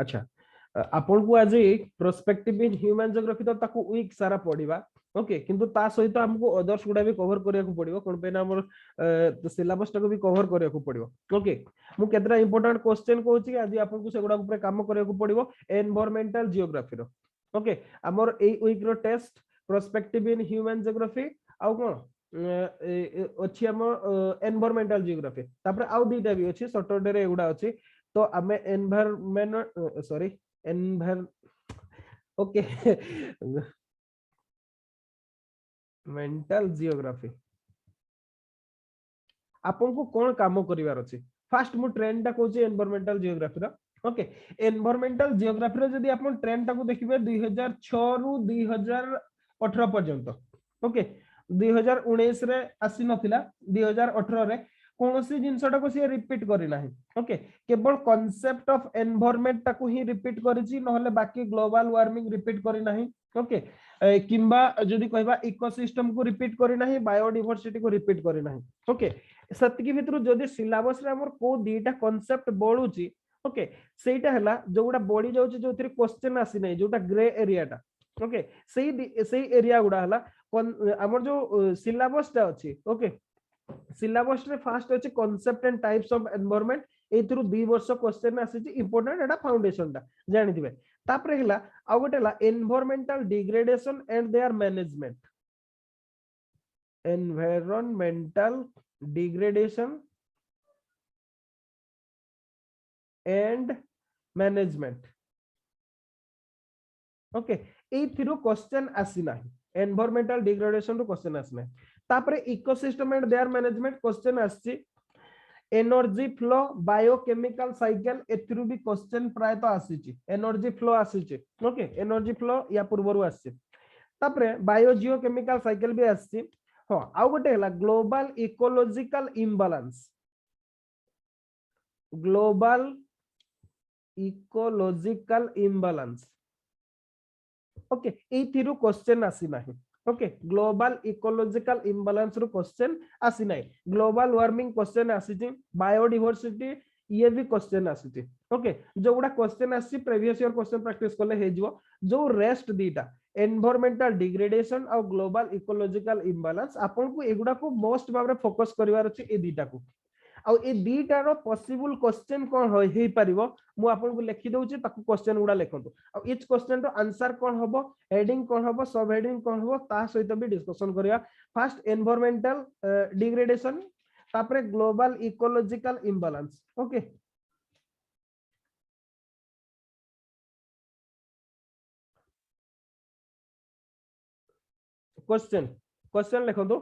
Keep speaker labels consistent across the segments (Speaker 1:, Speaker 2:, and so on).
Speaker 1: अच्छा आपण को आज प्रोस्पेक्टिव इन ह्यूमन ज्योग्राफी तो ताको वीक सारा पढ़िबा ओके किंतु ता सहित हमको अदर्स गुडा भी कवर करिया को पड़िबो कोन पे ना हमर सिलेबस टाको भी कवर करिया को पड़िबो ओके मु केतरा इंपोर्टेंट क्वेश्चन कहूची कि आज आपन को सेगुडा ऊपर काम करिया को पड़िबो एनवायरमेंटल जियोग्राफी रो ओके हमर ए वीक रो test perspective in human geography आउ कोन अछि हमर एनवायरमेंटल जियोग्राफी तापर आउ दीटा भी अछि सैटरडे रे एगुडा अछि तो हमें environment sorry एनवायर okay mental geography आपन को कोन काम करिवार अछि फर्स्ट मु ट्रेंड टा कहूची एनवायरमेंटल जियोग्राफी रो ओके एनवायरमेंटल जियोग्राफी रो जदी आपन ट्रेंड टा को देखिबे 2006 रु 2018 पर्यंत ओके 2019 रे आसी नथिला 2018 रे कोनोसी जिंसटा को से रिपीट करि नाही ओके केवल कांसेप्ट ऑफ एनवायरनमेंट टा को ही रिपीट करिछि नहले बाकी ग्लोबल वार्मिंग रिपीट करि नाही ओके किंबा जदी कहबा इकोसिस्टम को रिपीट करि नाही बायोडायवर्सिटी को रिपीट करि नाही ओके सतकी भितरु जदी सिलेबस रे हमर को दीटा कांसेप्ट बळुची ओके सेटा हला जोगुडा बॉडी जाउची जोथिर क्वेश्चन आसी नाही जोटा ग्रे एरिया टा ओके सेई एरिया गुडा हला हमर जो सिलेबस टा अछि ओके सिलेबस रे फर्स्ट अछि concept and types of environment एथरु 2 वर्ष क्वेश्चन आसी इंपोर्टेंट एटा फाउंडेशन टा जानि दिबे तापर हला आ गोटेला environmental degradation and their management environmental degradation and management okay एथरु क्वेश्चन आसी नाही एनवायरमेंटल डिग्रेडेशन रो क्वेश्चन आसी नाही तापर ecosystem and their management question आसी एनर्जी फ्लो बायोकेमिकल साइकिल एथरु भी क्वेश्चन प्राय तो आसीची एनर्जी फ्लो आसीची ओके एनर्जी फ्लो या पूर्वरु आसी तापर बायोजियोकेमिकल साइकिल भी आसी हो आ गोटे हला global ecological imbalance global ecological imbalance okay एथिरु क्वेश्चन आसी नाही ओके ग्लोबल इकोलॉजिकल इंबैलेंस रो क्वेश्चन आसी नाही ग्लोबल वार्मिंग क्वेश्चन आसी छी बायोडायवर्सिटी ये भी क्वेश्चन आसी छी ओके जो गुडा क्वेश्चन आसी प्रीवियस ईयर क्वेश्चन प्रैक्टिस करले हे जिवो जो रेस्ट दीटा एनवायरमेंटल डिग्रेडेशन और ग्लोबल इकोलॉजिकल इंबैलेंस आपन को एगुडा को मोस्ट भाबरे फोकस करिवार अछि ए दीटा को आ ए दीटा रो पॉसिबल क्वेश्चन कोन होई परिबो मु आपन को लिखि दउची ताकू क्वेश्चन गुडा लिखंतु आ इच क्वेश्चन रो आंसर कोन होबो हेडिंग कोन होबो सब हेडिंग कोन होबो ता सहित भी डिस्कशन करिया फर्स्ट एनवायरमेंटल डिग्रेडेशन तापरे global ecological imbalance okay question लिखंतु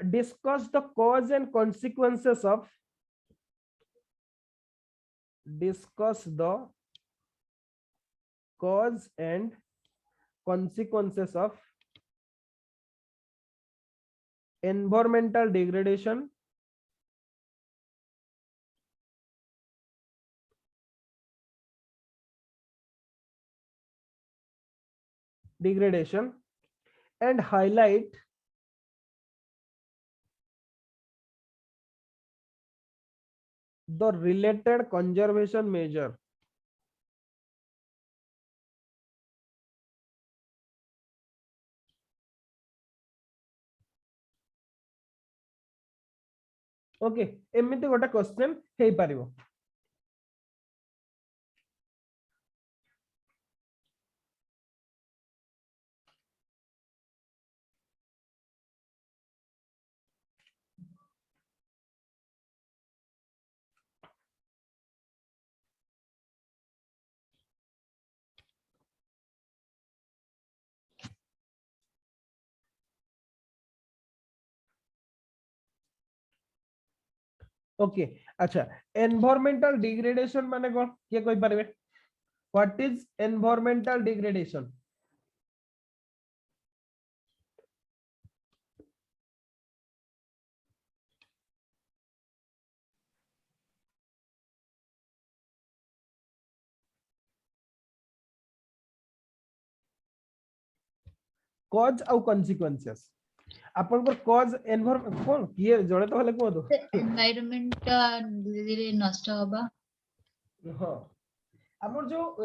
Speaker 1: discuss the cause and consequences of discuss the cause and consequences of environmental degradation and highlight the related conservation measure okay एमिति गोटा question हे पारिबो okay अच्छा environmental degradation माने कोन के कोइ पारबे what is environmental degradation cause और कॉन्सिक्वेंसेस अपन को कॉज एनवायरमेंट कोन ये जणे तो हले को दो
Speaker 2: एनवायरनमेंट धीरे धीरे नष्ट होबा
Speaker 1: हां हमर जो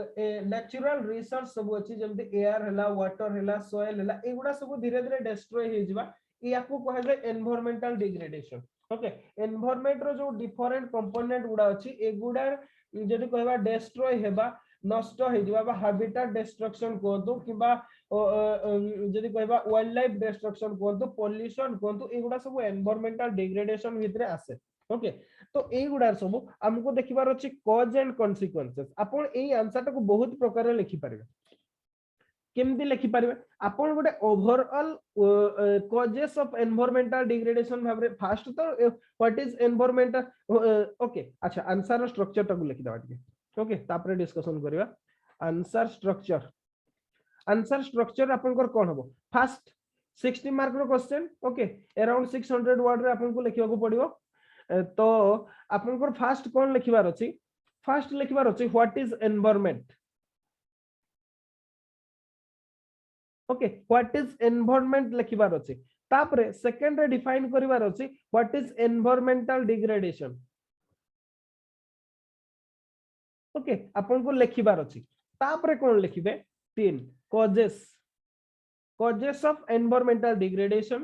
Speaker 1: नेचुरल रिसोर्स सब अछि जेमते एयर हला वाटर हला सॉइल हला एगुडा सब धीरे धीरे डिस्ट्रॉय हे जिबा याकू कहे जे एनवायरमेंटल डिग्रेडेशन ओके एनवायरमेंट रो जो डिफरेंट कंपोनेंट गुडा अछि एगुडा जदि कहबा डिस्ट्रॉय हेबा नष्ट हे जिबा बा हैबिटेट डिस्ट्रक्शन कोतो किबा जदि कहबा वाइल्ड लाइफ डिस्ट्रक्शन कोतो पॉल्यूशन कोतो एगुडा सब एनवायरमेंटल डिग्रेडेशन भितरे आसे ओके तो एगुडा सब हमको देखिबार अछि कॉज एंड कॉन्सिक्वेंसेस आपण एई आंसर टाको बहुत प्रकार लिखि पारिबे केमती लिखि पारिबे आपण गोटे overall causes of environmental degradation भाबरे फर्स्ट तो व्हाट इज एनवायरमेंटल ओके अच्छा आंसर स्ट्रक्चर टाको लिखि दवा ठीक ओके तापरे डिस्कशन करिवा आंसर स्ट्रक्चर आपनकर कोन हबो फर्स्ट 60 मार्क रो क्वेश्चन ओके अराउंड 600 वर्ड रे आपन को लिखिबा को पड़िबो तो आपनकर फर्स्ट कोन लिखिबार अछि फर्स्ट लिखिबार अछि what is environment okay what is environment लिखिबार अछि तापरे सेकंड रे डिफाइन करिबार अछि what is environmental degradation okay आपन को लिखिबार अछि तापरे कोन लिखिबे तीन causes of environmental degradation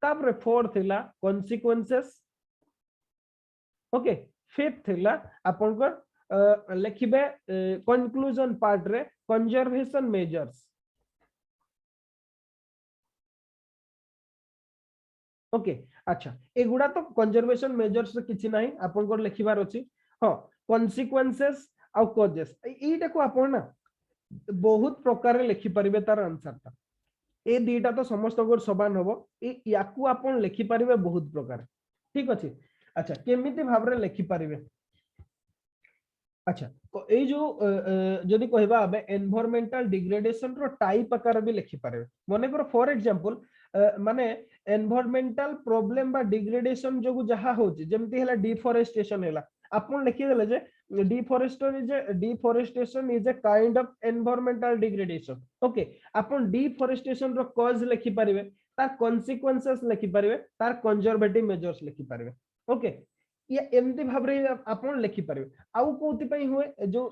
Speaker 1: तापरे फोर्थ थिला consequences ओके फिफ्थ थिला आपन को लिखिबे कंक्लूजन पार्ट रे कंजर्वेशन मेजर्स ओके अच्छा एगुडा तो कंजर्वेशन मेजर्स किछि नाही आपन को लिखिबार अछि हां consequences आ causes एटा को आपन ना बहुत प्रकार लिखि परिबे तार आंसर ता ए दीटा तो समस्त को समान होबो याकू आपन लिखि परिबे बहुत प्रकार ठीक अछि अच्छा केमिति भाबरे लिखि परिबे अच्छा ए जो जदि कहबा अबे एनवायरमेंटल डिग्रेडेशन रो टाइप आकार भी लिखि परिबे मने करो फॉर एग्जांपल माने एनवायरमेंटल प्रॉब्लम बा डिग्रेडेशन जो जहा होची जेमति हला डिफॉरेस्टेशन हला आपन लिखि देले जे deforestation is a kind of environmental degradation okay upon deforestation row cause लिखि परिबे तार consequences लिखि परिबे तार conservative measures लिखि परिबे okay ये एमती भाबरे अपन लिखि परिबे आउ कोति पई होय जो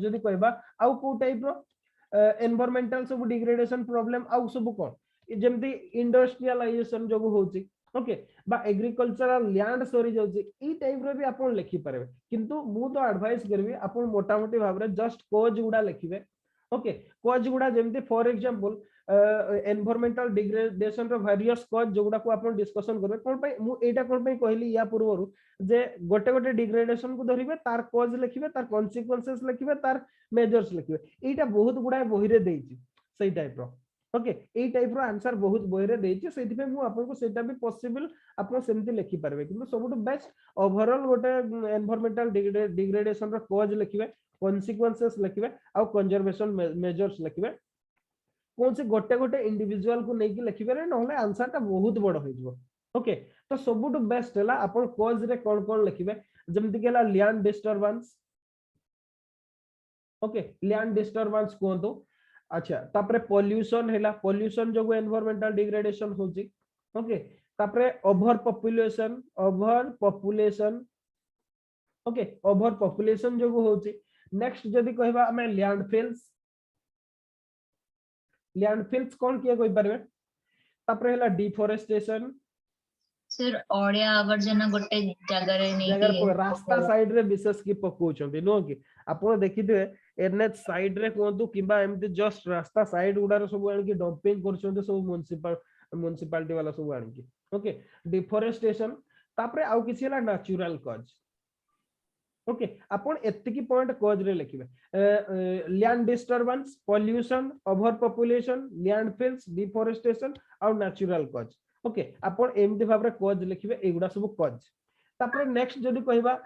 Speaker 1: जदि कहबा आउ को टाइप रो एनवायरमेंटल सब डिग्रेडेशन प्रॉब्लम आउ सब कोन जेमति इंडस्ट्रियलाइजेशन जो होची ओके बा एग्रीकल्चरल लैंड सरी जाउची ई टाइप रो भी आपण लिखि परबे किंतु मु तो एडवाइस करबी आपण मोटा मोटी भाबरे जस्ट कॉज गुडा लिखिबे ओके कॉज गुडा जेमति फॉर एग्जांपल एनवायरमेंटल डिग्रेडेशन रो वेरियस कॉज जोगुडा को आपण डिस्कशन करबे कोन पई मु एटा कोन पई कहली या पूर्वरु जे गोटे गोटे डिग्रेडेशन को धरिबे तार कॉज लिखिबे तार कॉन्सिक्वेंसेस लिखिबे तार मेजर्स लिखिबे एटा बहुत गुडा बही रे देइची सही टाइप रो ओके ए टाइप रो आंसर बहुत बही रे देइची सेति पे मु आपन को सेटा भी पॉसिबल आपन सेमति लिखि परबे किंतु सबटु बेस्ट ओवरऑल गोटे एनवायरमेंटल डिग्रेडेशन रो कॉज लिखिबे कॉन्सिक्वेंसेस लिखिबे आ कंजर्वेशन मेजर्स लिखिबे कौन से गोटे गोटे इंडिविजुअल को नेकी लिखिबे रे नहले आंसर ता बहुत बड़ होई जबो ओके तो सबटु बेस्ट हला आपन कॉज रे कोन कोन लिखिबे जेमति केला land disturbance okay land disturbance कोंतो अच्छा तापरे पॉल्यूशन हैला पॉल्यूशन जो एनवायरमेंटल डिग्रेडेशन होची ओके तापरे over population okay over population जो होची नेक्स्ट जदी कहबा हमें लैंडफिल्स कौन किया कोई परबे तापरे हैला डिफॉरेस्टेशन
Speaker 2: सर ओडिया आवर्जन गोटे जगह रे नै
Speaker 1: जगह रास्ता साइड रे विशेष की पकोचंती नो कि आपण देखिथे एनएच साइड रे कोंतु किबा एमति जस्ट रास्ता साइड उडार सब आन की डंपिंग करचंते सब म्युनिसिपालिटी वाला सब आन की ओके डिफॉरेस्टेशन तापरे आउ किछि हला नेचुरल कॉज ओके आपण एत्तिकी पॉइंट कॉज रे लिखिबे land disturbance pollution over population landfills deforestation और नेचुरल कॉज ओके आपण एमति भाबरे कॉज लिखिबे एगुडा सब कॉज तापरे नेक्स्ट जदी कहबा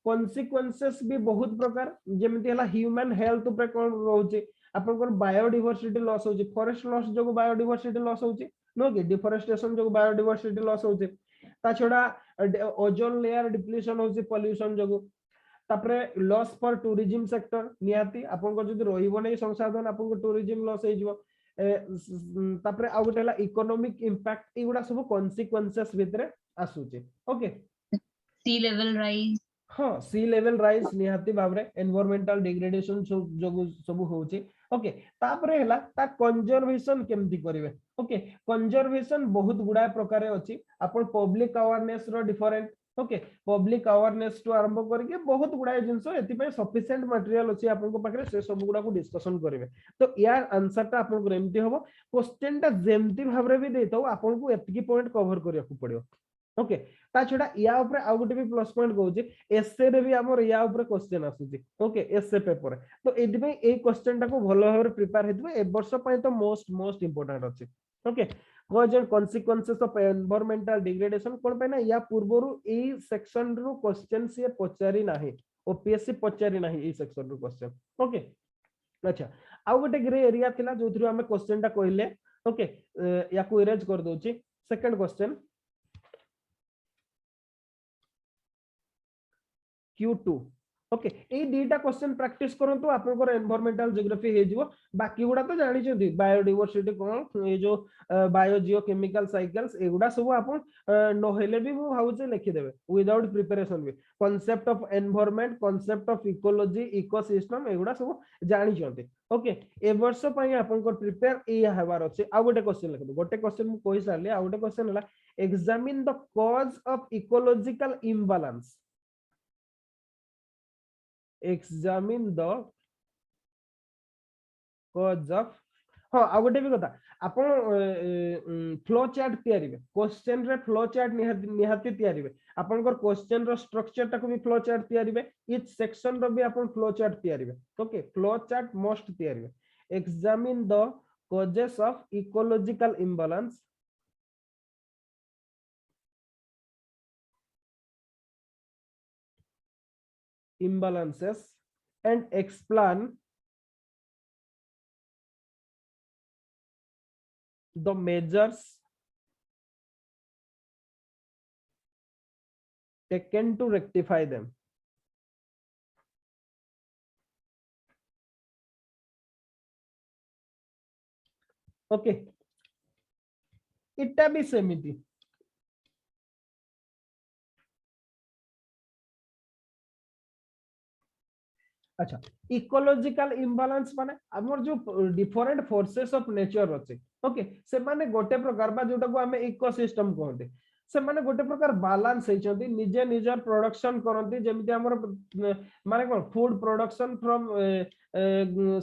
Speaker 1: कॉन्सिक्वेंसेस भी बहुत प्रकार जेमति हला ह्यूमन हेल्थ पे कोन रहउची आपण कोन बायोडायवर्सिटी लॉस होची फॉरेस्ट लॉस जो बायोडायवर्सिटी लॉस होची नो कि डिफॉरेस्टेशन जो बायोडायवर्सिटी लॉस होची ता छोड़ा ओजोन लेयर डिप्लीशन होची पॉल्यूशन जो तापरे लॉस फॉर टूरिज्म सेक्टर नियाती आपण को जदी रहिबो नै संसाधन आपण को टूरिज्म लॉस हे जिवो तापरे आ गोटे हला इकोनॉमिक इंपैक्ट एगुडा सब कॉन्सिक्वेंसेस भितरे आसुची ओके
Speaker 2: सी लेवल राइज
Speaker 1: हाँ सी लेवल राइज निहाती भाव रे एनवायरमेंटल डिग्रेडेशन जो सब होची ओके तापरे हला ता कंजर्वेशन केमती करिवे ओके कंजर्वेशन बहुत गुडा प्रकार अछि आपण पब्लिक अवेयरनेस रो डिफरेंट ओके पब्लिक अवेयरनेस टू आरंभ करके बहुत गुडा जिंस एति पे सफिशिएंट मटेरियल अछि आपन को पाखरे से सब गुडा को डिस्कशन करिवे तो यार आंसर ता आपन को एमती हबो क्वेश्चन ता जेमती भाव रे भी देतौ आपन को एतिकी पॉइंट कवर करिया को पड़ियो ओके ता छडा या ऊपर आ गोटे भी प्लस पॉइंट कहूची एसए रे भी हमर या ऊपर क्वेश्चन आसुची ओके एसए पेपर तो एदि पे ए क्वेश्चन टा को भलो भाबरे प्रिपेयर हेतबे ए वर्ष पय तो मोस्ट इंपोर्टेंट अछि okay cause and consequences of environmental degradation कोन पे ना या पूर्वरु ए सेक्शन रु क्वेश्चन से पचारि नाही ओपीएससी पचारि नाही ए सेक्शन रु क्वेश्चन ओके अच्छा आ गोटे ग्रे एरिया थिला जोथरु हमें क्वेश्चन टा कहले ओके या को इरेज कर दोची सेकंड क्वेश्चन Q2 ओके ए दीटा क्वेश्चन प्रैक्टिस करंतु आपनकर एनवायरमेंटल ज्योग्राफी हे जिवो बाकी गुडा तो जानि छथि बायोडायवर्सिटी कोन ए जो बायो जियोकेमिकल साइकल्स एगुडा सब आपन न हेले भी मु भाउचे लिखि देबे विदाउट प्रिपरेशन भी concept of environment concept of ecology ecosystem एगुडा सब जानि छथि ओके ए वर्ष पई आपनकर प्रिपेयर ए हेबार अछि आ गोटे क्वेश्चन लिख दो गोटे क्वेश्चन मु कहि सारले आ गोटे क्वेश्चन हला examine the cause of ecological imbalance examine the cause of हाँ आ गोटे भी कथा आपण फ्लो चार्ट तयारिबे क्वेश्चन रे फ्लो चार्ट निहाती तयारिबे आपनकर क्वेश्चन रो स्ट्रक्चर टाको भी फ्लो चार्ट तयारिबे ईच सेक्शन रो भी आपण फ्लो चार्ट तयारिबे ओके फ्लो चार्ट मोस्ट तयारिबे examine the causes of ecological imbalance imbalances and explain the measures taken to rectify them okay इटा भी सेमिति अच्छा इकोलॉजिकल इम्बैलेंस माने हमर जो डिफरेंट फोर्सेस ऑफ नेचर अछि ओके से माने गोटे प्रकार बा जोटा को हमें इकोसिस्टम कहते से माने गोटे प्रकार बैलेंस हेचंती निजे निजर प्रोडक्शन करंती जेमिति हमर माने कोन food production from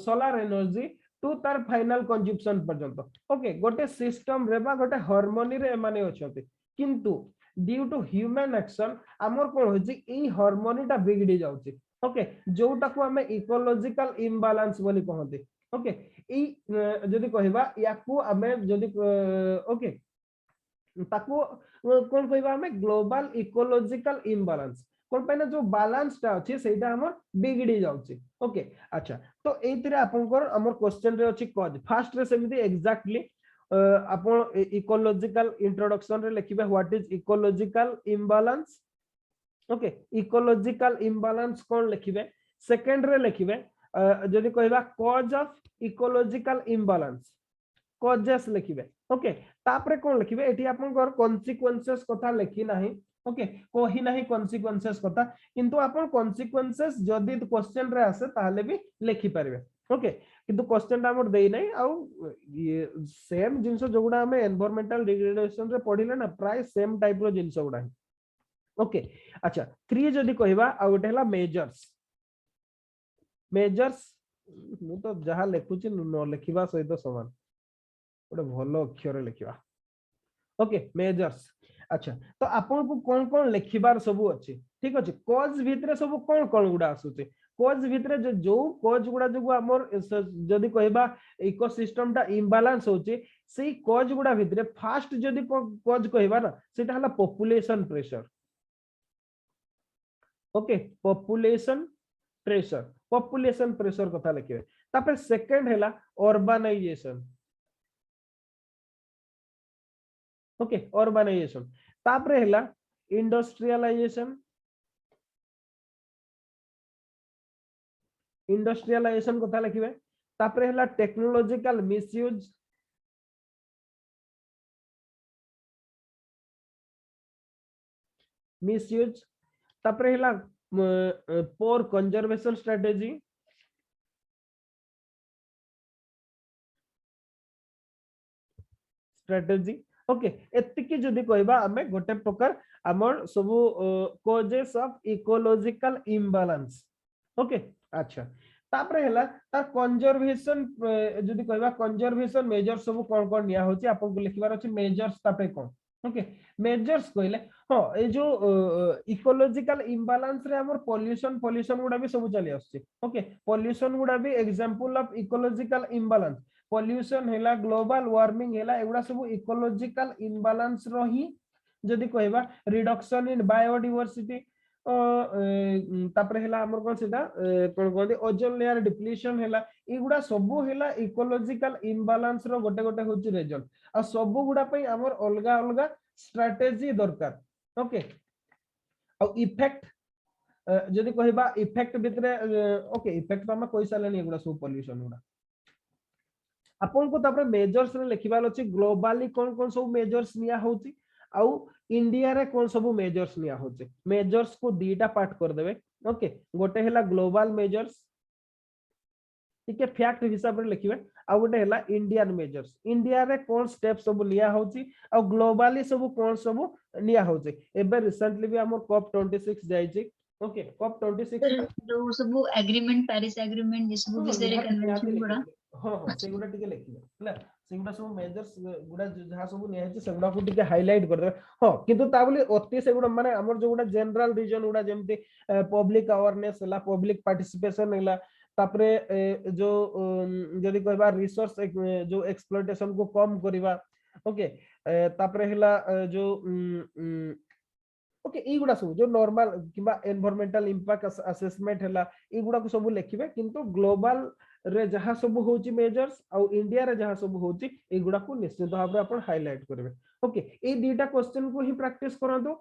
Speaker 1: solar energy to तार फाइनल कंजम्पशन पर्यंत ओके गोटे सिस्टम रे बा गोटे हार्मोनी रे माने अछंती किंतु ड्यू टू ह्यूमन एक्शन हमर कोन होची ई हार्मोनी टा बिगड़ी जाउची ओके जोटा को हमें इकोलॉजिकल इम्बैलेंस बोली कहते ओके ई जदी कहबा याकू हमें जदी ओके ताकू कोन कहबा हमें ग्लोबल इकोलॉजिकल इम्बैलेंस कोन पे ना जो बैलेंस ता अछि सेटा हमर बिगड़ी जाउची ओके अच्छा तो एतिरे आपनकर हमर क्वेश्चन रे अछि कॉज फर्स्ट रे सेमिति एग्जैक्टली आपण इकोलॉजिकल इंट्रोडक्शन रे लिखिबे what is ecological imbalance okay ecological imbalance कोन लिखिबे सेकंड रे लिखिबे जदी कहबा cause of ecological imbalance causes लिखिबे ओके तापरे कोन लिखिबे एठी आपन घर कॉन्सिक्वेंसेस कथा लिखि नाही ओके कोही नाही कॉन्सिक्वेंसेस कथा किंतु आपन कॉन्सिक्वेंसेस जदी क्वेश्चन रे आसे ताले भी लिखि परिबे ओके किंतु क्वेश्चन ता हमर देई नाही आ ये सेम जिंस जोगुडा हमें एनवायरमेंटल डिग्रेडेशन रे पढिले ना प्राय सेम टाइप रो जिंस गुडा ओके अच्छा 3 जदी कहबा आ गोटे हला मेजर्स मेजर्स मु तो जहा लिखुची न लिखिबा सहित समान गोटे भलो अक्षर लिखिबा ओके मेजर्स अच्छा तो आपन को कोन कोन लिखिबार सब अछि ठीक अछि कॉज भितरे सब कोन कोन गुडा आसुची कॉज भितरे जो कॉज गुडा जो हमर जदी कहबा इकोसिस्टम ता इम्बैलेंस होची सेही कॉज गुडा भितरे फास्ट जदी कॉज कहबा ना सेटा हला population pressure okay population pressure कथा लिखिबे तापर सेकंड हैला अर्बनाइजेशन ओके अर्बनाइजेशन तापर हैला इंडस्ट्रियलाइजेशन कथा लिखिबे तापर हैला टेक्नोलॉजिकल मिसयूज तापर हैला पोर कंजर्वेशन स्ट्रेटेजी, ओके एतिकी जदि कहबा हमें गोटे प्रकार हमर सब causes of ecological imbalance. Okay अच्छा तापरे हला तार कंजर्वेशन जदि कहबा कंजर्वेशन मेजर्स सब कोन कोन निया होची आपन को लिखिबार अछि मेजर्स तापरे कोन। ओके मेजर्स कहले हां ए जो इकोलॉजिकल इम्बैलेंस रे हमर पॉल्यूशन गुडा भी सब चली आछी। ओके पॉल्यूशन गुडा भी example of ecological imbalance. Pollution हैला ग्लोबल वार्मिंग हैला एगुडा सब इकोलॉजिकल इम्बैलेंस रो ही जदि कहबा रिडक्शन इन बायोडायवर्सिटी तापरे हैला हमर कोन सेटा कोन कोन ओजोन लेयर डिप्लीशन हैला एगुडा सब हैला इकोलॉजिकल इम्बैलेंस रो गोटे गोटे होची रिजल्ट आ सब गुडा पई हमर अलगा अलगा स्ट्रेटजी दरकार। ओके आ इफेक्ट जदि कहबा इफेक्ट भितरे ओके इफेक्ट तो हम कहि सालेनी एगुडा सब पॉल्यूशन गुडा आपन को तापर मेजर्स रे लिखिबाल अछि ग्लोबली कोन कोन सब मेजर्स निया होची आउ इंडिया रे कोन सब मेजर्स निया होची। मेजर्स को दीटा पार्ट कर देबे। ओके गोटे हैला ग्लोबल मेजर्स ठीक है फैक्ट हिसाब रे लिखिबे आ गोटे हैला इंडियन मेजर्स इंडिया रे कोन स्टेप सब निया होची आ ग्लोबली सब कोन सब निया होची। एबे रिसेंटली भी हमर कॉप 26 जाईची। ओके कॉप 26
Speaker 2: जो सब एग्रीमेंट पेरिस एग्रीमेंट जे सब विषय रे कन्वेंशन गुडा
Speaker 1: हां हां से गुडा टिके लिखिबे हला से गुडा सब मेजर्स गुडा जहा सब निया है से गुडा को टिके हाइलाइट कर देबे। हां किंतु ता बोली अति से गुडा माने हमर जो गुडा जनरल रीजन गुडा जेमते पब्लिक अवेयरनेस हला पब्लिक पार्टिसिपेशन हला तापरे जो जदि कहबा रिसोर्स जो एक्सप्लॉयटेशन को कम करिबा। ओके तापरे हला जो ओके ई गुडा सब जो नॉर्मल किबा एनवायरमेंटल इंपैक्ट असेसमेंट हला ई गुडा को सब लिखिबे किंतु ग्लोबल रे जहा सब होची मेजर्स आ इंडिया रे जहा सब होची ए गुडा को निश्चित भाव रे अपन हाइलाइट करबे। ओके ए दीटा क्वेश्चन को ही प्रैक्टिस करंतु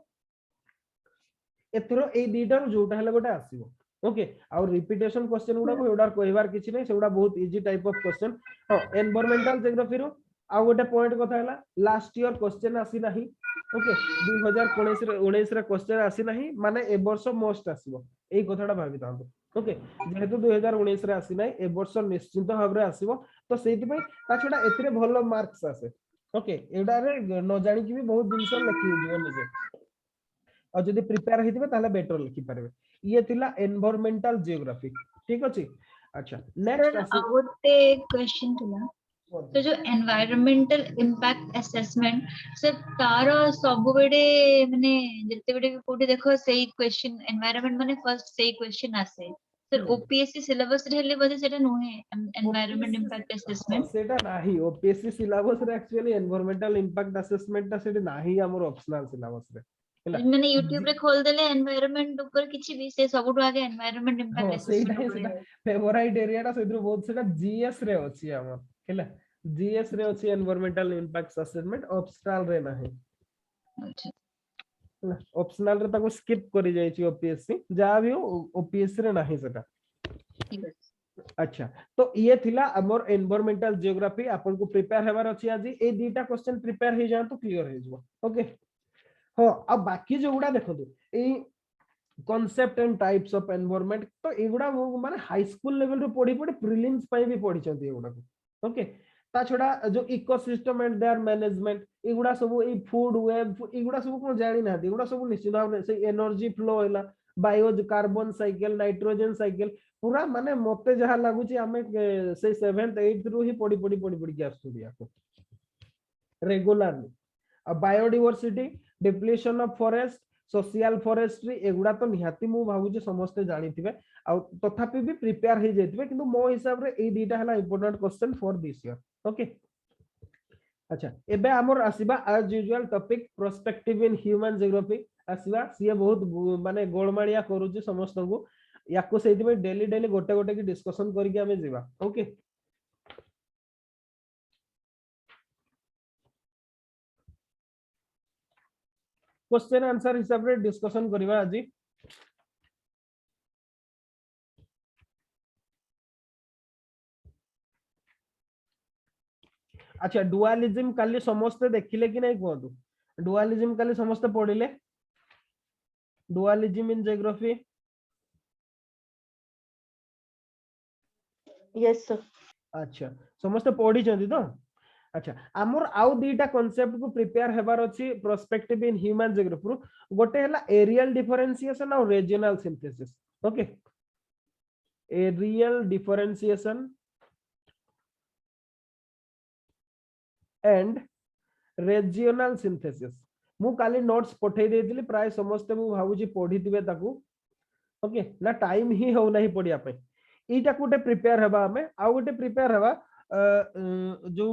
Speaker 1: एथरो ए दीटा जोटा हला गोटा आसीबो। ओके आ रिपीटेशन क्वेश्चन गुडा को एडा कहबार किछि नै सेगुडा बहुत इजी टाइप ऑफ क्वेश्चन। हां एनवायरमेंटल ज्योग्राफी रो आ गोटे पॉइंट कथा हला लास्ट ईयर क्वेश्चन आसी नाही। ओके 2019 रे क्वेश्चन आसी नाही माने ए वर्ष मोस्ट आसीबो एई कथाडा भाबी तांतो। ओके जेहेतु 2019 रे आसी नाही ए वर्ष निश्चित भाव रे आसीबो तो सेति पई ता छडा एतरे भलो मार्क्स आसे। ओके एडा रे न जानि कि भी बहुत जिंस लिखि दियो निजे और जदि प्रिपेयर हेतिबे ताले बेटर लिखि पारबे। ये थिला एनवायरमेंटल जियोग्राफी ठीक अछि। अच्छा नेक्स्ट आसी
Speaker 2: आउटे क्वेश्चन थिला तो जो एनवायरमेंटल इंपैक्ट असेसमेंट सर तारो सब बेडे माने जते बेडे कोठी देखो सेही क्वेश्चन एनवायरमेंट माने फर्स्ट सेही क्वेश्चन आसे सर ओपीएससी सिलेबस रे हेले बजे सेटा नोहे एनवायरमेंट इंपैक्ट असेसमेंट
Speaker 1: सेटा नाही ओपीएससी सिलेबस रे एक्चुअली एनवायरमेंटल इंपैक्ट असेसमेंट ता सेटा नाही हमर ऑप्शनल सिलेबस रे
Speaker 2: मैंने YouTube रे खोल देले एनवायरमेंट ऊपर किछि भी से सबटु आगे एनवायरमेंट इंपैक्ट असेसमेंट
Speaker 1: सेटा फेवराइट एरिया ता सेद्रो बहुत सेटा जीएस रे अछि हमर हैला जीएस रे अछि एनवायरमेंटल इंपैक्ट असेसमेंट ऑप्शनल रे नाही।
Speaker 2: अच्छा
Speaker 1: ऑप्शनल रे ताको स्किप करि जाय छि ओपीएससी जा भी ओपीएससी रे नाही सेटा
Speaker 2: ठीक है।
Speaker 1: अच्छा तो ये थिला हमर एनवायरमेंटल जियोग्राफी आपन को प्रिपेयर हेबार अछि आज ए दीटा क्वेश्चन प्रिपेयर हे जान तो क्लियर हे जबो। ओके हां अब बाकी जो गुडा देखो a concept and types of environment तो एगुडा माने हाई स्कूल लेवल रो पढी पढी प्रीलिम्स पई भी पढी छथि एगुडा को। ओके ता छडा जो इकोसिस्टम एंड देयर मैनेजमेंट एगुडा सब ए फूड वेब एगुडा सब को जानि ना एगुडा सब निश्चित भाव से एनर्जी फ्लो हैला bio carbon cycle nitrogen cycle पूरा माने मते जहा लागु छी हमें से 7th 8th रु ही पढी के आसुदिया को रेगुलरली। अब biodiversity depletion of forest social forestry एगुडा तो निहाती मु भाबु जे समस्त जानि थिबे आ तथापि भी प्रिपेयर हे जेतिबे किंतु मो हिसाब रे ए दीटा हला important question for this year. Okay अच्छा एबे हमर आसीबा as usual topic perspective in human geography आसीबा सिए बहुत माने गोलमालिया करूची समस्त को याको सेति में डेली डेली गोटे गोटे की डिस्कशन करके हमें जीवा। ओके क्वेश्चन आंसर हिसाब रे डिस्कशन करबा आज। अच्छा डुअलिज्म काली समस्त देखिले कि नहीं कहतु डुअलिज्म काली समस्त पढ़िले डुअलिज्म इन जियोग्राफी
Speaker 3: यस सर।
Speaker 1: अच्छा समस्त पढ़ी तो अच्छा आमर आउ दुईटा कांसेप्ट को प्रिपेयर हेबार अछि प्रोस्पेक्टिव इन ह्यूमन जियोग्राफी गोटे हला एरियल डिफरेंशिएशन और regional synthesis okay areal differentiation and regional synthesis मु काली नोट्स पठेई देथिली प्राय समस्त मु भाबुची पढिथिबे ताकू ओके ना टाइम ही हो नहीं पढ़िया पे एटा गोटे प्रिपेयर हेबा हमें आ गोटे प्रिपेयर हेबा जो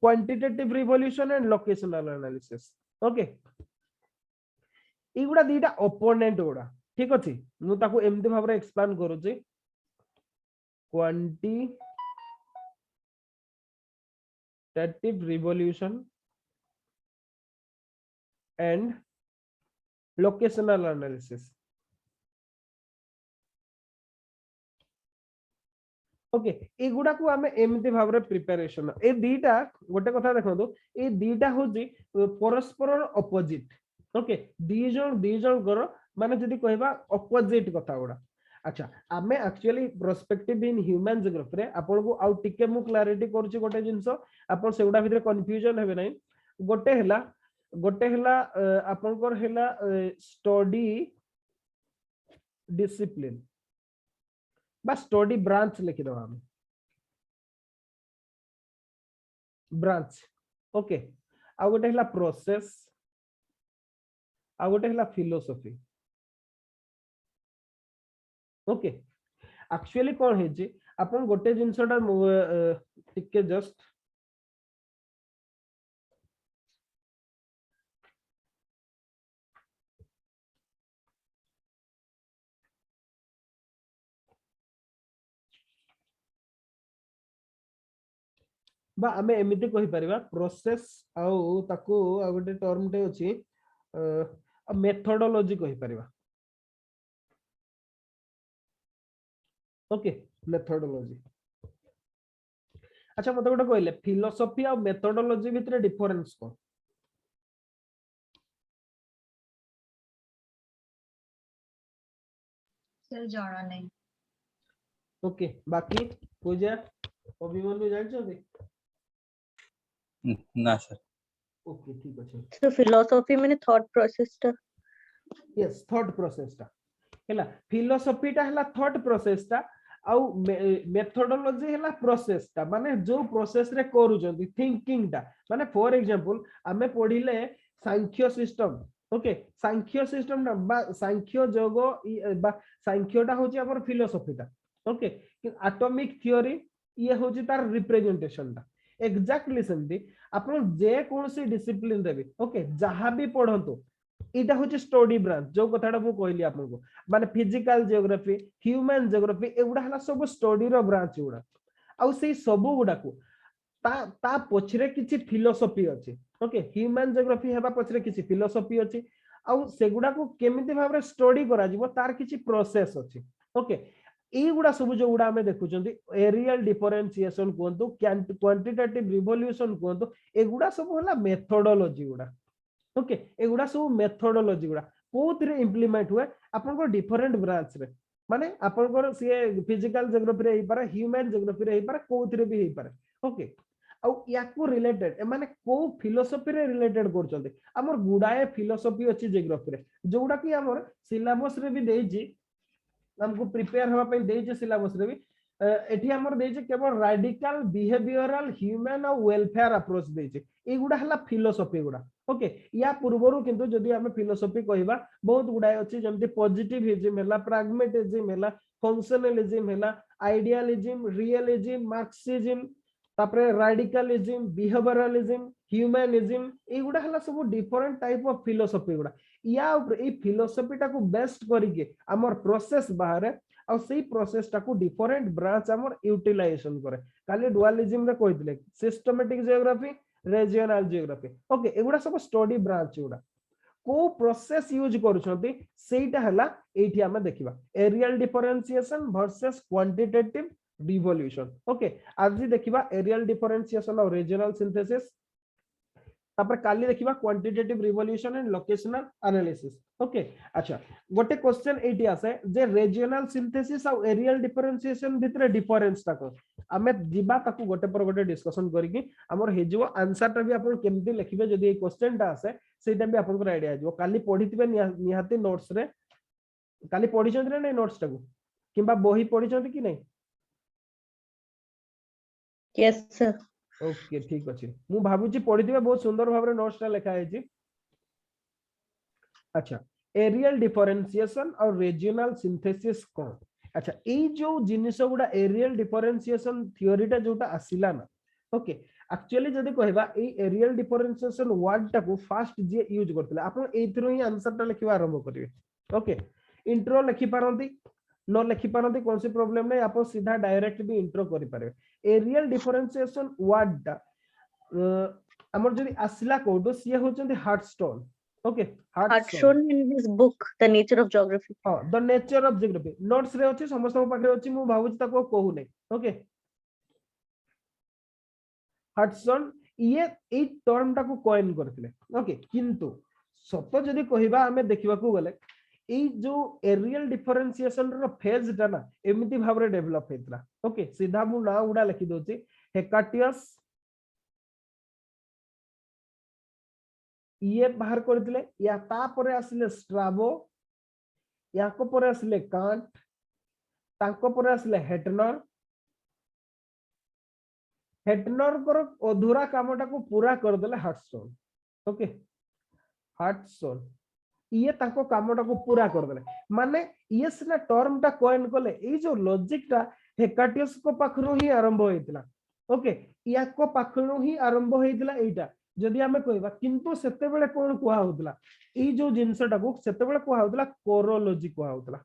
Speaker 1: quantitative revolution and locational analysis okay एगुडा दीटा ओपोनेंट गुडा ठीक अछि मु ताकू एमती भाबरे एक्सप्लेन करूची quantitative revolution and locational analysis okay एगुडा को आमे एमती भाबरे प्रिपरेशन ए दीटा गोटे कथा देखंतु ए दीटा होजी परस्पर अपोजिट ओके दी जण कर माने जदी कहबा अपोजिट कथा गुडा अच्छा आमे actually prospective in human geography रे आपन को आउ टिके मु क्लैरिटी करछि गोटे जिंसो आपन सेगुडा भितर कंफ्यूजन हेबे नै गोटे हला आपन कर हला स्टडी डिसिप्लिन बा स्टडी ब्रांच लिखि दो हम ब्रांच ओके आ गोटे हला प्रोसेस आ गोटे हला फिलोसफी ओके एक्चुअली कोन हे जे अपन गोटे जिंसटा टिके जस्ट बा आमे एमिति कहि परिबा प्रोसेस आउ ताकू आ गोटे टर्म टे अछि मेथोडोलॉजी कहि परिबा ओके मेथोडोलॉजी अच्छा मते गोटे कहले फिलोसफी और मेथोडोलॉजी भितर डिफरेंस को
Speaker 2: सर जाना नहीं
Speaker 1: ओके बाकी पूजा अभिमन्यु जानछो
Speaker 4: ना सर
Speaker 1: ओके ठीक अछि
Speaker 3: सो फिलोसॉफी माने थॉट प्रोसेस टा
Speaker 1: यस थॉट प्रोसेस टा हैला फिलोसफी टा हैला थॉट प्रोसेस टा आउ मेथोडोलॉजी हैला प्रोसेस टा माने जो प्रोसेस रे करू जंती थिंकिंग टा माने फॉर एग्जांपल हमें पढिले सांख्य सिस्टम ओके सांख्य सिस्टम ना बा सांख्य जोग बा सांख्य टा होची हमर फिलोसफी टा ओके एटॉमिक थ्योरी ये होची तार रिप्रेजेंटेशन टा एग्जैक्टली सेमती आपण जे कोनसी डिसिप्लिन रे भी ओके जहां भी पढंतु इटा होची स्टडी ब्रांच जो कथाटा मु कहली आपनको माने फिजिकल जियोग्राफी ह्यूमन जियोग्राफी एगुडा हला सब स्टडी रो ब्रांच गुडा आ सेई सब गुडा को ता पछरे किछि फिलोसफी अछि ओके ह्यूमन जियोग्राफी हेबा पछरे किछि फिलोसफी अछि आ सेगुडा को केमिति भाबरे स्टडी करा जिवो तार किछि प्रोसेस अछि ओके एगुडा सब जो गुडा हमें देखुचंती एरियल डिफरेंशिएशन कोंतु क्वांटिटेटिव रिवोल्यूशन कोंतु एगुडा सब हला मेथोडोलॉजी गुडा ओके एगुडा सब मेथोडोलॉजी गुडा कोथरे इंप्लीमेंट हुए आपन को डिफरेंट ब्रांच रे माने आपन को से फिजिकल जियोग्राफी रे हे पारे ह्यूमन जियोग्राफी रे हे पारे कोथरे भी हे पारे ओके आ याकू रिलेटेड ए माने को फिलोसफी रे रिलेटेड करचंती हमर गुडाए फिलोसफी अछि जियोग्राफी रे जोडा कि हमर सिलेबस रे भी देछि हमको प्रिपेयर होबा पे देछि सिलेबस रे भी एठी हमर देछि केवल रेडिकल बिहेवियरल ह्यूमन और वेलफेयर अप्रोच देछि एगुडा हला फिलोसफी गुडा ओके या पूर्वरु किंतु जदि हमें फिलोसफी कहिबा बहुत गुडाय अछि जेमति पॉजिटिविज्म हैला प्रैग्मेटिज्म हैला फंक्शनलिज्म हैला आइडियलिज्म रियलिज्म मार्क्सिज्म तापरे रेडिकलिज्म बिहेवियरलिज्म ह्यूमनिज्म एगुडा हला सब डिफरेंट टाइप ऑफ फिलोसफी गुडा या ए फिलोसफी टा को बेस्ट करिके हमर प्रोसेस बाहर और सही प्रोसेस टा को डिफरेंट ब्रांच हमर यूटिलाइजेशन करे काली डुअलिज्म रे कहितले systematic geography regional geography okay एगुडा सब स्टडी ब्रांच गुडा को प्रोसेस यूज करूछंती सेटा हला एठी हमें देखिबा areal differentiation versus quantitative revolution okay आज देखिबा एरियल डिफरेंशिएशन और रीजनल सिंथेसिस तापर काली देखिबा quantitative revolution and locational analysis. Okay अच्छा गोटे क्वेश्चन एटी आसे जे रीजनल सिंथेसिस और एरियल डिफरेंशिएशन भितर डिफरेंस ता को आमे जिबा ताकू गोटे पर गोटे डिस्कशन करके हमर हे जो आंसर ता भी आपण केमती लिखिबे जदी ए क्वेश्चन ता आसे सेटा भी आपण को आईडिया जो काली पढितबे निहाती नोट्स रे काली पढिचंत रे नै नोट्स ता को किबा बही पढिचंत कि नै?
Speaker 3: Yes, sir.
Speaker 1: ओके ठीक अछि मु भाबुची पढितबे बहुत सुंदर भाबरे नोट्स ता लिखा है जी। अच्छा एरियल डिफरेंशिएशन और रीजनल सिंथेसिस कोन अच्छा ए जो जिनिस गुडा एरियल डिफरेंशिएशन थ्योरी ता जोटा आसिला ना ओके एक्चुअली जदी कहबा ए एरियल डिफरेंशिएशन वर्ड टा को फर्स्ट जे यूज करथिले आपण एथिरो ही आंसर ता लिखिबा आरंभ करिवे। ओके इंट्रो लिखि पारंती न लिखि पारंती कोन सी प्रॉब्लम नै आपण सीधा डायरेक्ट भी इंट्रो करि पारे। एरियल डिफरेंशिएशन वर्ड टा हमर जदी आसिला कोड सिए होचंती Hartshorne. Okay
Speaker 3: Hartshorne in his book, The Nature of Geography.
Speaker 1: हां the nature of geography notes रे अछि समस्त पाखरे अछि मु भाबुची ताको कहू नै। ओके हार्टसन ये ए टर्म टा को कॉइन करथिले। ओके किंतु सतो जदी कहिबा हमें देखिबा को गले ए जो एरियल डिफरेंशिएशन रो फेज टा ना एमिति भाबरे डेवलप हेतला। ओके सीधा मु ना उडा लिखि दोची हेकाटियस ये बाहर करथिले या ता परे आसिले स्ट्राबो याको परे आसिले कांट ताको परे आसिले हेटनर हेटनर कर अधूरा कामटा को पूरा कर देले हार्टस्टोन। ओके हार्टस्टोन ये ताको कामटा को पूरा कर देले माने ये सिना टर्म टा कॉइन करले ए जो लॉजिक टा हेकाटियस को पाखरो ही आरंभ होइतला। ओके याको पाखरो ही आरंभ होइतला एटा जदि हमें कहबा किंतु सेते बेले कोन कुआ होतला ए जो जिंसटा को सेते बेले कुआ होतला कोरोलॉजी कुआ होतला।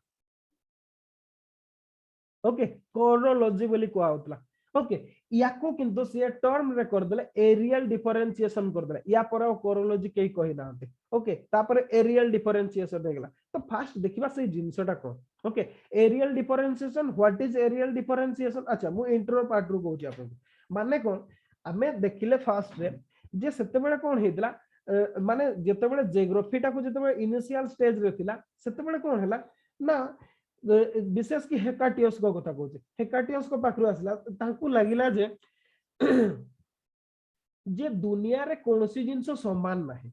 Speaker 1: ओके कोरोलॉजी बोली कुआ होतला। ओके याको किंतु से टर्म रे कर देले एरियल डिफरेंशिएशन कर देले या पर कोरोलॉजी केही कहि नाते। ओके तापर एरियल डिफरेंशिएशन हो गेला तो फास्ट देखिबा से जिंसटा को। Okay areal differentiation what is areal differentiation अच्छा मु इंट्रो पार्ट रो कहूची आपन माने कोन हमें देखिले फास्ट रे जे सेते बेले कोन हेतला माने जेते बेले जियोग्राफी टा को जेते बेले इनिशियल स्टेज रे थिला सेते बेले कोन हैला ना विशेष की हेकाटियस को कथा कहूचे हेकाटियस को पाखरु आसला तांकू लागिला जे जे दुनिया रे कोनोसी जिंस समान नाही।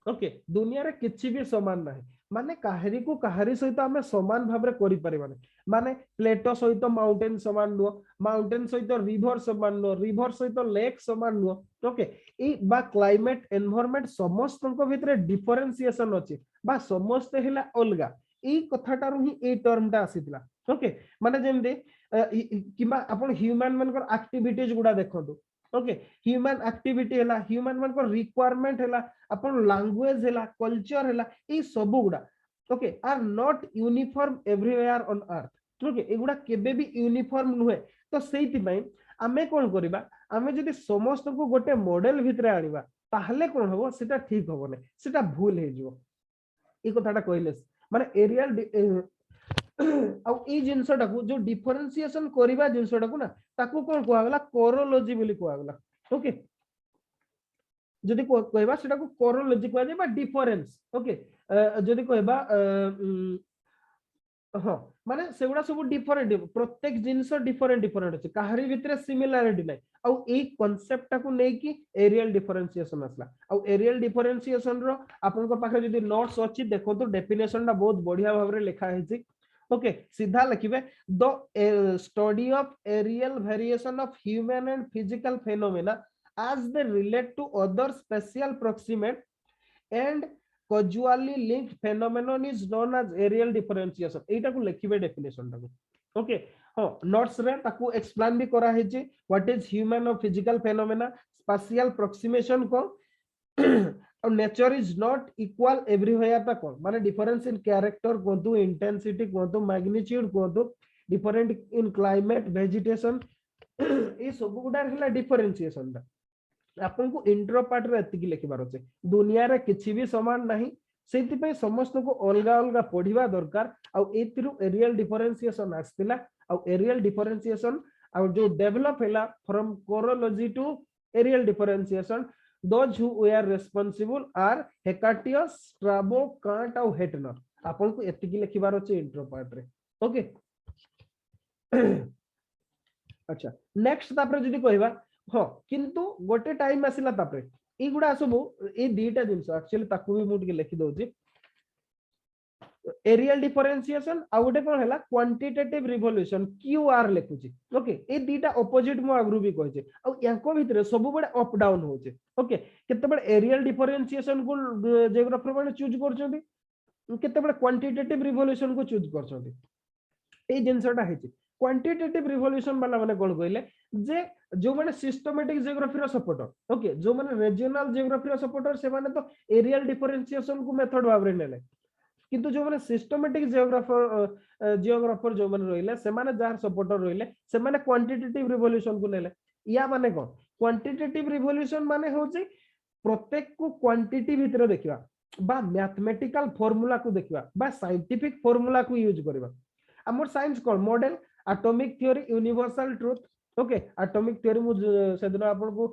Speaker 1: ओके दुनिया रे किछि भी समान नाही माने काहरी को काहरी सहित हमें समान भाबरे करि परिबाने माने प्लेटो सहित माउंटेन समान नो माउंटेन सहित रिवर समान नो रिवर सहित लेक समान नो। ओके ए बा क्लाइमेट एनवायरनमेंट समस्त को भितरे डिफरेंशिएशन अछि बा समस्त हेला अलगा ए कथाटारु ही ए टर्म टा आसीतला। ओके माने जेमदे किबा आपण ह्यूमन मनकर एक्टिविटीज गुडा देखंतु। ओके ह्यूमन एक्टिविटी हैला ह्यूमन मनकर रिक्वायरमेंट हैला अपन लैंग्वेज हैला कल्चर हैला ए सब गुडा okay are not uniform everywhere on earth. Okay एगुडा केबे भी यूनिफॉर्म नुहे तो सेति पई आमे कोन करिबा आमे जदी समस्त को गोटे मॉडल भितरे आनिबा ताहले कोन होबो सेटा ठीक होबो नै सेटा भूल हे जिवो ए कथाटा कहले माने एरियल आ ए जिंसटा को जो डिफरेंशिएशन करिबा जिंसटा को ना ताकू कोन कोआ गला कोरोलॉजी बोली कोआ गला। ओके जदी को कहबा सेटा को कोरोलॉजी कोआ जे बा डिफरेंस। ओके जदी कहबा हां माने सेगुडा सब डिफरेंट प्रत्येक जिंस डिफरेंट डिफरेंट अछि काहरी भितरे सिमिलरिटी नै आ ए कांसेप्ट टा को नै कि एरियल डिफरेंशिएशन असला आ एरियल डिफरेंशिएशन रो आपन को पाखे जदी नोट्स अछि देखो तो डेफिनेशन टा बहुत बढ़िया भाबरे लिखा है छी। ओके सीधा लिखिबे the study of areal variation of human and physical phenomena as they relate to other spatial proximate and causally linked phenomenon is known as aerial differentiation एटा को लिखिबे डेफिनेशन टा को। ओके हां नोट्स रे ताकू एक्सप्लेन भी करा है जे व्हाट इज ह्यूमन और फिजिकल फेनोमेना स्पेशियल प्रोक्सीमेशन को और nature is not equal everywhere ता को माने डिफरेंस इन कैरेक्टर को तो इंटेंसिटी को तो मैग्नीट्यूड को तो डिफरेंट इन क्लाइमेट वेजिटेशन ए सब गुडा हला डिफरेंशिएशन ता आपन को इंट्रो पार्ट रे एतिकी लिखिबार अछि दुनिया रे किछि भी समान नाही सेति पे समस्त को अलगा अलगा पढिबा दरकार आ एतिरु एरियल डिफरेंशिएशन आस्तिला आ एरियल डिफरेंशिएशन आ जो डेवलप हैला from chorology to areal differentiation those who were responsible are Hecataeus Strabo Kant और हेटनर आपन को एतिकी लिखिबार अछि इंट्रो पार्ट रे ओके अच्छा नेक्स्ट तापर जदी कहबा हां किंतु गोटे टाइम आसिला तापर ए गुडा सब ए दीटा जिंस एक्चुअली ताकू भी मुट के लिखि दोछि एरियल डिफरेंशिएशन आ गोटे कोन हला क्वांटिटेटिव रिवोल्यूशन क्यूआर लिखुछि ओके ए दीटा ऑपोजिट मो अग्रु भी कहै छै आ यांको भितरे सब बडे अप डाउन हो छै ओके केते बडे एरियल डिफरेंशिएशन को जियोग्राफर माने चूज करछोंती केते बडे क्वांटिटेटिव रिवोल्यूशन को चूज करछोंती ए जिंसटा है क्वांटिटेटिव रिवोल्यूशन वाला माने कोन कहले जे जो माने सिस्टमैटिक जियोग्राफी रो सपोर्टर ओके जो माने रीजनल जियोग्राफी रो सपोर्टर से माने तो एरियल डिफरेंशिएशन को मेथड भाबरे नेले किंतु जो माने सिस्टमैटिक जियोग्राफर जो माने रहिले से माने जार सपोर्टर रहिले से माने क्वांटिटेटिव रिवोल्यूशन को नेले या माने कोन क्वांटिटेटिव रिवोल्यूशन माने होची प्रत्येक को क्वांटिटी भीतर देखिबा बा मैथमेटिकल फार्मूला को देखिबा बा साइंटिफिक फार्मूला को यूज करबा हमर साइंस कोन model atomic theory universal truth okay atomic theory मु सेदिन आपन को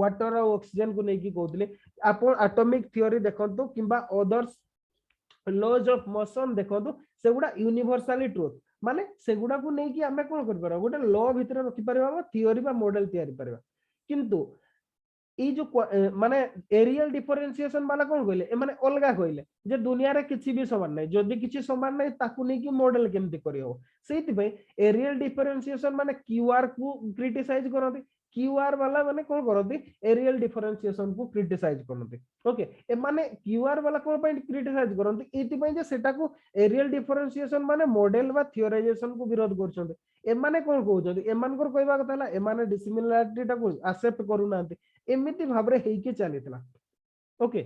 Speaker 1: वाटर और ऑक्सीजन को नै की कहतले आपन एटॉमिक थ्योरी देखंतो किबा अदर्स लॉज ऑफ मोशन देखंतो सेगुडा यूनिवर्सली ट्रुथ माने सेगुडा को नै की हमें कोन कर परबा गोटे लॉ भीतर रखि परबा थ्योरी बा मॉडल तैयारी परबा किंतु ई जो माने एरियल डिफरेंशिएशन वाला कोन कहले ए माने अलगा कहले जे दुनिया रे किछि भी समान नै जदी किछि समान नै ताकू नै की मॉडल केमति करियो सेति पे एरियल डिफरेंशिएशन माने क्यूआर को क्रिटिसाइज करथि क्यूआर वाला माने कोन करथि एरियल डिफरेंशिएशन को क्रिटिसाइज करथि ओके ए माने क्यूआर वाला कोन पॉइंट क्रिटिसाइज करथि एति पय जे सेटा को एरियल डिफरेंशिएशन माने मॉडल बा थियोराइजेशन को विरोध करछथि ए माने कोन कहउछथि ए मानकर कहबा कथा हला ए माने डिसिमिलारिटी टा को एक्सेप्ट करू नांती एमिति भाबरे हेइके चलीतला ओके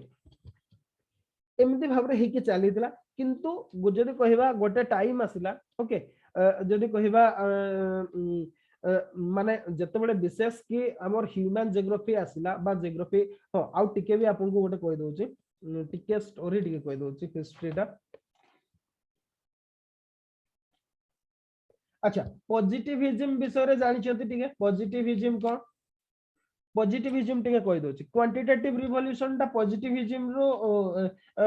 Speaker 1: एमिति भाबरे हेइके चलीतला किंतु जदी कहबा गोटे टाइम आसिला ओके जदी कहबा माने जते बडे विशेष की हमर ह्यूमन जियोग्राफी आसिला बा जियोग्राफी हो आउ टिके भी आपन को गोटे कहि दोछि टिके स्टोरी टिके कहि दोछि हिस्ट्री टा अच्छा पॉजिटिविज्म विषय रे जानि छथि टिके पॉजिटिविज्म कोन पॉजिटिविज्म टिके कहि दोछि क्वांटिटेटिव रिवोल्यूशन ता पॉजिटिविज्म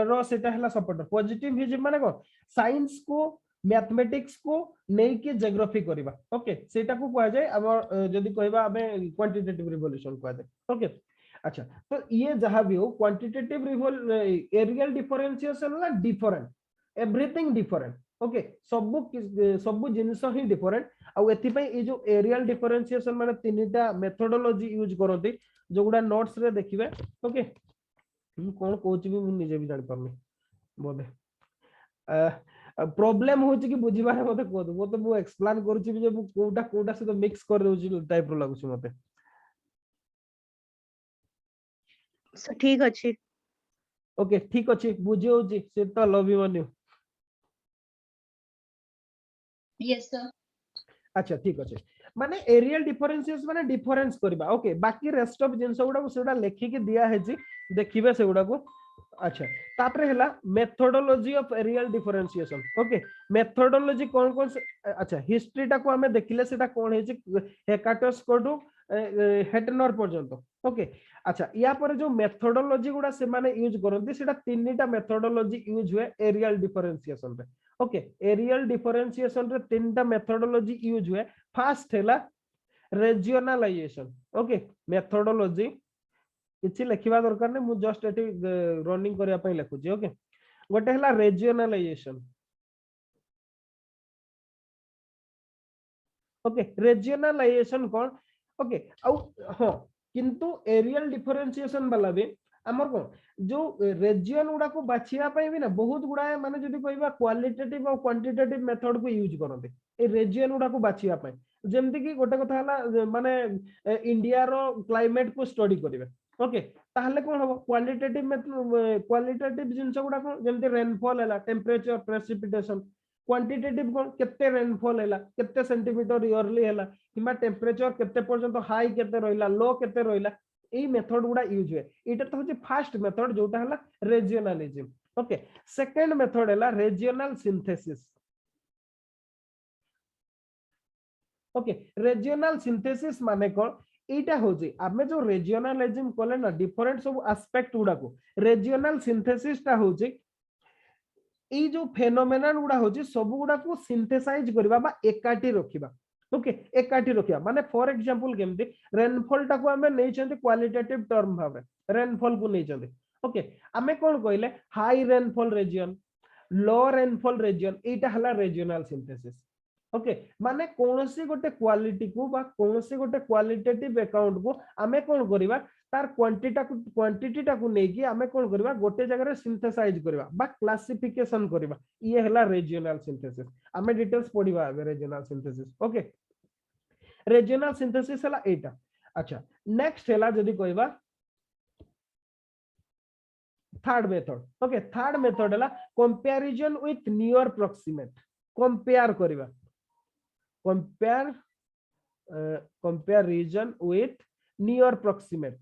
Speaker 1: रो सेटा हला सपोर्टर पॉजिटिविज्म माने को साइंस को मैथमेटिक्स को नहीं के जियोग्राफी करबा ओके सेटा को कह जाय अब जदी कहबा हमें क्वांटिटेटिव रिवोल्यूशन कह जाय ओके अच्छा तो ये जहां भी हो क्वांटिटेटिव एरियल डिफरेंशिएशन ला डिफरेंट एवरीथिंग डिफरेंट ओके सब जिंस ही डिफरेंट आ एथि पे ए जो एरियल डिफरेंशिएशन माने तीनटा मेथोडोलॉजी यूज करथि जो गुडा नोट्स रे देखिबे ओके कोन कोच भी मु निजे भी जान परनी बोले प्रॉब्लम होची कि बुझिबारे मते को दो तो मु एक्सप्लेन करूची जे मु कोटा से तो मिक्स कर देउची टाइप रो लागुची मते
Speaker 3: सो ठीक अछि
Speaker 1: ओके ठीक अछि बुझियोची से तो लव यू मन्यू
Speaker 2: यस सर
Speaker 1: अच्छा ठीक अछि माने एरियल डिफरेंशिएशन माने डिफरेंस करबा ओके बाकी रेस्ट ऑफ जिंस गुडा सेडा लेखि के दिया है जी देखिबे से गुडा को अच्छा तापरे हला methodology of areal differentiation okay methodology कोन कोन अच्छा हिस्ट्री टा को हमें देखिले सेटा कोन है हेकाटस कोडू हेटनर पर्यंत ओके अच्छा या पर जो मेथोडोलॉजी गुडा से माने यूज करंती सेटा तीनटा मेथोडोलॉजी यूज हुए एरियल डिफरेंशिएशन रे ओके एरियल डिफरेंशिएशन रे तीनटा मेथोडोलॉजी यूज हुए फर्स्ट हला रीजनलाइजेशन ओके मेथोडोलॉजी किछि लिखिबा दरकार नै मु जस्ट एठी रनिंग करिया पई लिखुची ओके गोटे हला रीजनलाइजेशन ओके रीजनलाइजेशन कोन ओके आउ हां किंतु एरियल डिफरेंशिएशन वाला भी हमर को जो रीजन गुडा को बाछिया पई भी ना बहुत गुडा माने जदी कहबा क्वालिटेटिव और क्वांटिटेटिव मेथड को यूज करते ए रीजन गुडा को बाछिया पई जेमति कि गोटे कथा हला माने इंडिया रो क्लाइमेट को स्टडी करिवे ओके ताहले कोन हो क्वालिटेटिव जिंस गुडा को जेमति रेनफॉल हला टेंपरेचर प्रेसिपिटेशन क्वांटिटेटिव कोन केते रेनफॉल हला केते सेंटीमीटर ईयरली हला किमा टेंपरेचर केते पर्यंत हाई केते रहिला लो केते रहिला ए मेथड गुडा यूज हुए एटा तो होची फर्स्ट मेथड जोटा हला रीजनलिज्म ओके सेकंड मेथड हला regional synthesis okay regional synthesis माने कोन एटा होची आमे जो रीजनलिज्म कोले ना डिफरेंट सब एस्पेक्ट गुडा को रीजनल सिंथेसिस टा होची এই जो फेनोमेनन गुडा होची सब गुडा को सिंथेसाइज करबा बा एकाठी रखिबा ओके एकाठी रखिबा माने फॉर एग्जांपल केमती रेनफॉल टा को हमें नै चंती क्वालिटेटिव टर्म भाबे रेनफॉल को नै चंती ओके हमें कोन कहले हाई रेनफॉल रीजन लो रेनफॉल रीजन एटा हला रीजनल सिंथेसिस ओके माने कोनोसी गोटे क्वालिटी को बा कोनोसी गोटे क्वालिटेटिव अकाउंट को हमें कोन करिबा तार क्वांटिटी टा को नेकी हमें कोन करबा गोटे जगह रे सिंथेसाइज करबा बा क्लासिफिकेशन करबा ये हला रीजनल सिंथेसिस हमें डिटेल्स पढिबा regional synthesis okay regional synthesis हला एटा अच्छा नेक्स्ट हला जदी कहबा third method okay third method हला comparison with near proximate compare करबा कंपैरिजन विथ नियर प्रॉक्सिमेट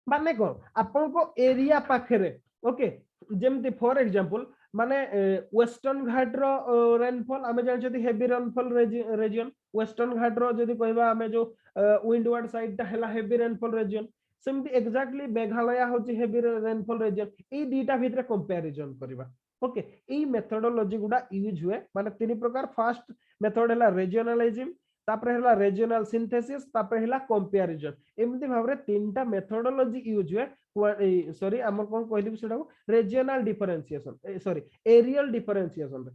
Speaker 1: माने को आपन को एरिया पाखरे ओके जेमती फॉर एग्जांपल माने वेस्टर्न घाट रो रेनफॉल हमें जान छथि heavy rainfall region western Ghat रो जदी कहबा हमें जो विंडवर्ड साइड ता हला हेवी रेनफॉल रीजन सेमती एग्जैक्टली मेघालय होची हेवी रेनफॉल रीजन ए दीटा भितरे कंपैरिजन करबा ओके ए मेथोडोलॉजी गुडा यूज हुए माने तीन प्रकार फर्स्ट मेथड हला रीजनलिज्म तापर हला रीजनल सिंथेसिस तापर हला कंपैरिजन एमती भाबरे तीनटा मेथोडोलॉजी यूज हुए सॉरी हमर कोन कहली सेटा regional differentiation sorry areal differentiation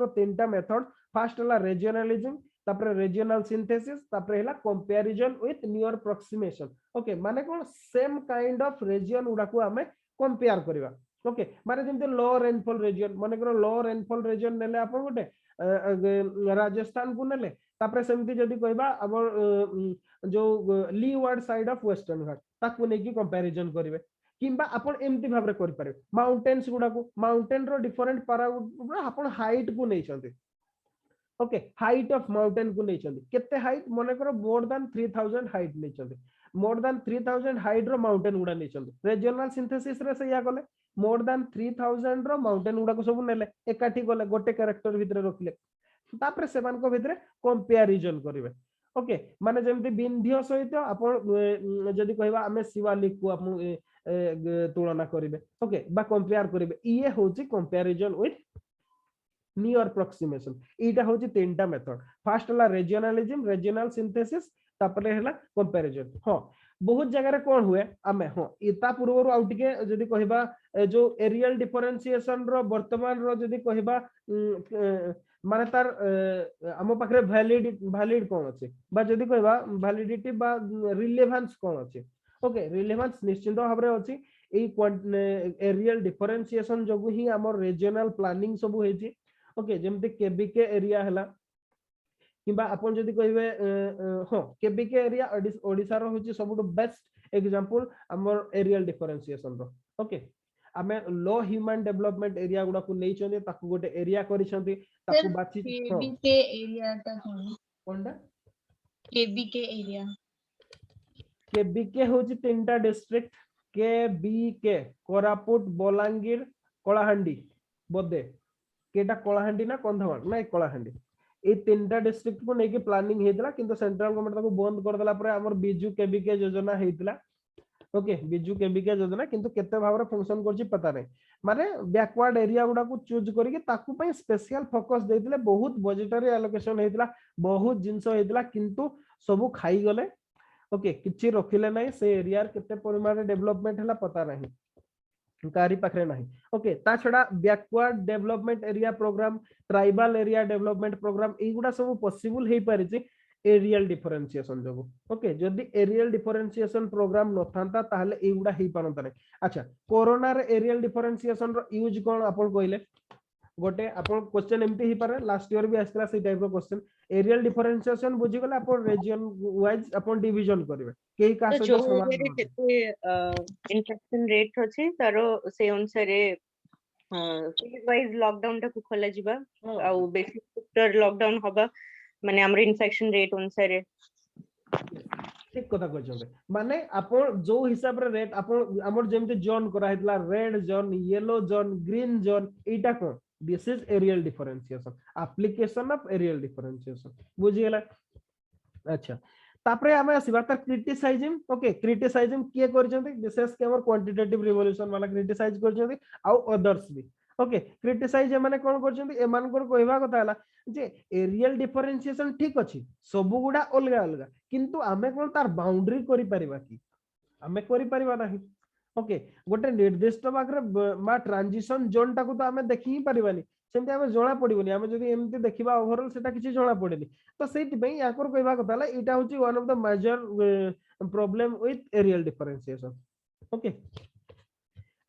Speaker 1: रो तीनटा मेथड फर्स्ट हला रीजनलिज्म तापर रीजनल सिंथेसिस तापर हला comparison with near proximation okay माने कोन सेम काइंड ऑफ रीजन उडा को हमें कंपेयर करबा ओके माने जेमते लो रेनफॉल रीजन माने करो लो रेनफॉल रीजन नेले आपन गोटे राजस्थान को नेले तापर सेमती जदी कहबा हमर जो लीवार्ड साइड ऑफ वेस्टर्न घाट ताकू नेकी कंपैरिजन करिवे किंबा आपण एमती भाबरे करि पारे माउंटेन्स गुडा को माउंटेन रो डिफरेंट पारा आपण हाइट को नै छथि ओके हाइट ऑफ माउंटेन को नै छथि केते हाइट माने करो मोर देन 3000 हाइट नै छथि मोर देन 3000 हाइट रो माउंटेन गुडा नै छथि रीजनल सिंथेसिस रे से या गले मोर देन 3000 रो माउंटेन गुडा को सब नेले एकाठी गले गोटे कैरेक्टर भितरे रखले तापर सेमान को भितरे कंपैरिजन करिवे ओके माने जेमति बिंध्य सहित आपण जदी कहबा हमें शिवालिक को आपण तुलना करिवे ओके बा कंपेयर करिवे ये होची कंपैरिजन विथ नियर प्रॉक्सिमेशन एटा होची तीनटा मेथड फर्स्ट हला रीजनलिज्म रीजनल सिंथेसिस तापर हला कंपैरिजन हां बहुत जगह रे कोन हुए आमे हां इता पूर्व आउ टिके जदी कहबा जो एरियल डिफरेंशिएशन रो वर्तमान रो जदी कहबा माने तार हम पाखरे वैलिड कोन अछि बा जदी कहबा वैलिडिटी बा रिलेवेंस कोन अछि ओके रिलेवेंस निश्चित भाबरे अछि ए एरियल डिफरेंशिएशन जगु ही हमर रीजनल प्लानिंग सब हेछि ओके जेमते केबीके एरिया हला किबा आपण जदी कहबे हां केबीके एरिया ओडिसा रो होछि सबटु बेस्ट एग्जांपल हमर एरियल डिफरेंशिएशन रो ओके आमे लो ह्यूमन डेवलपमेंट एरिया गुडा को नै चंदे ताकू गोटे एरिया करि छंती ताकू बाची
Speaker 2: केबीके एरिया ता
Speaker 1: कोनडा
Speaker 2: केबीके
Speaker 1: होछि तीनटा डिस्ट्रिक्ट केबीके कोरापुट बलांगीर कलाहांडी बोदे केटा कलाहांडी ना कंधमाल ना कलाहांडी ए तीनटा डिस्ट्रिक्ट को नेकी प्लानिंग हेतला किंतु सेंट्रल गवर्नमेंट ताको बंद कर देला परे हमर बिजू केबीके योजना हेतला ओके बिजू केबीके योजना किंतु केते भाबरे फंक्शन करछि पता नै माने बैकवर्ड एरिया गुडा को चूज करिके ताकू पई स्पेशल फोकस देतिले बहुत बजेटरी एलोकेशन हेतला बहुत जिंस हेतला किंतु सब खाई गले ओके किछि रखिले नै से एरिया केते परिमाण डेवलपमेंट हला पता नै कारी पाखरे नहीं ओके ता छडा backward development area programme tribal area development programme एगुडा सब पॉसिबल हे पारि छी एरियल डिफरेंशिएशन जगो ओके जदी एरियल डिफरेंशिएशन प्रोग्राम न थांता ताहले एगुडा हे पारंता नै अच्छा कोरोना रे एरियल डिफरेंशिएशन रो यूज कोन आपण कहले गोटे आपण क्वेश्चन एमती ही पारे लास्ट ईयर भी आस्थिला से टाइप रो क्वेश्चन एरियल डिफरेंशिएशन बुझी गले आपण रीजन वाइज आपण डिवीजन करबे केही का
Speaker 3: जो जेते इन्फेक्शन रेट अछि तारो से अनुसार फेज वाइज लॉकडाउन टा को खोला जिबा आ बेसिक सेक्टर लॉकडाउन होबा माने हमर इन्फेक्शन रेट अनुसार
Speaker 1: ठीक कथा कहछबे माने आपण जो हिसाब रे रेट आपण हमर जेमते जोन करा हेतला red zone yellow zone green zone एटा को this is areal differentiation application of areal differentiation बुझिगला अच्छा तापरे आमे आसीबा त क्रिटिसाइजिंग ओके क्रिटिसाइजिंग किए करजंती विशेष के हमर क्वांटिटेटिव रिवोल्यूशन वाला क्रिटिसाइज करजंती आउ अदर्स भी ओके क्रिटिसाइज माने कोन करजंती एमान को कहबा कथा हला जे एरियल डिफरेंशिएशन ठीक अछि सब गुडा अलगा अलगा किंतु आमे कोन तार बाउंड्री करि परिबा की आमे करि परिबा नाही ओके गोटे निर्दिष्ट भागरे मा ट्रांजिशन जोन टाको तो आमे देखि ही परिबानी सेमते आमे जणा पडिबनी आमे जदी एमती देखिबा ओवरऑल सेटा किछि जणा पडेनी तो सेति पई याकर कहबा कथा हला इटा होची one of the major problem with areal differentiation okay